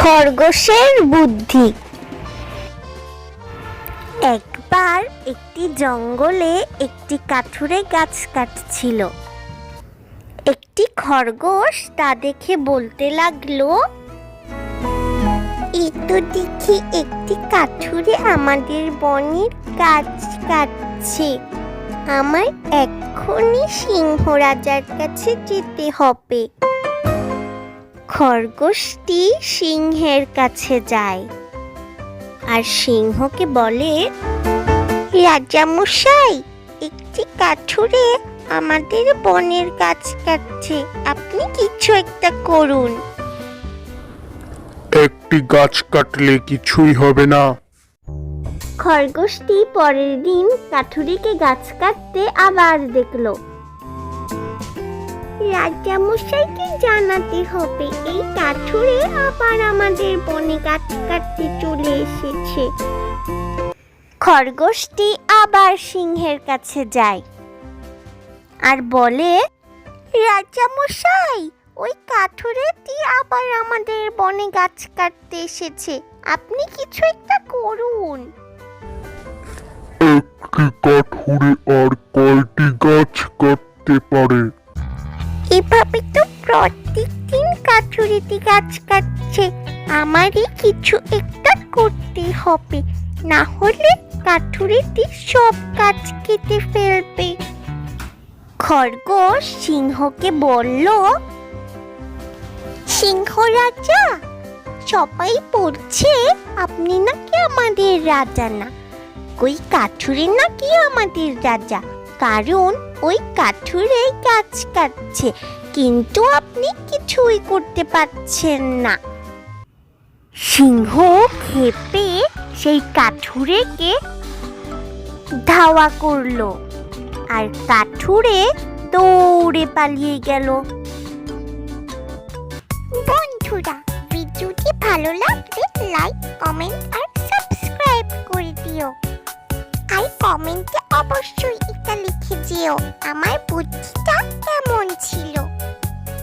খরগোশের বুদ্ধি। একবার একটি জঙ্গলে একটি কাঠুরে গাছ কাটছিল। একটি খরগোশ তা দেখে বলতে লাগলো, এই তো দেখি একটি কাঠুরে আমাদের বনের গাছ কাটছে। আমার এক্ষুনি সিংহ রাজার কাছে যেতে হবে। খরগোশটি সিংহের কাছে যায় আর সিংহকে বলে, রাজামশাই, একটি কাঠুরে আমাদের বনের গাছ কাটছে, আপনি কিছু একটা করুন। একটি গাছ কাটলে কিছুই হবে না। খরগোশটি পরের দিন কাঠুরিকে গাছ কাটতে আবার দেখলো। রাজামশাইকে জানাতে হবে এই কাঠুরে আবার আমাদের বনে গাছ কাটতে চলে এসেছে। খরগোশটি আবার সিংহের কাছে যায় আর বলে, রাজামশাই, ওই কাঠুরেটি আবার আমাদের বনে গাছ কাটতে এসেছে, আপনি কিছু একটা করুন। একটি কাঠুরে আর কয়টি গাছ কাটতে পারে? এভাবে তো প্রত্যেকদিন কাঠুরিটি গাছ কাটছে, আমারই কিছু একটা করতে হবে, না হলে কাঠুরিটি সব গাছ কেটে ফেলবে। খরগোশ সিংহকে বলল, সিংহ রাজা, সবাই বলছে আপনি নাকি আমাদের রাজা না, ওই কাঠুরে নাকি আমাদের রাজা, কারণ ওই কাঠুরে গাছ কাটছে, কিন্তু আপনি কিছুই করতে পারছেন না। সিংহ ক্ষেপে সেই কাঠুরেকে ধাওয়া করলো আর কাঠুরে দৌড়ে পালিয়ে গেল। বন্ধুরা, ভিডিওটি ভালো লাগলে লাইক, কমেন্ট আর সাবস্ক্রাইব করে দিও। আর কমেন্টে অবশ্যই এটা লিখে দিও আমার বুদ্ধিটা কেমন ছিল।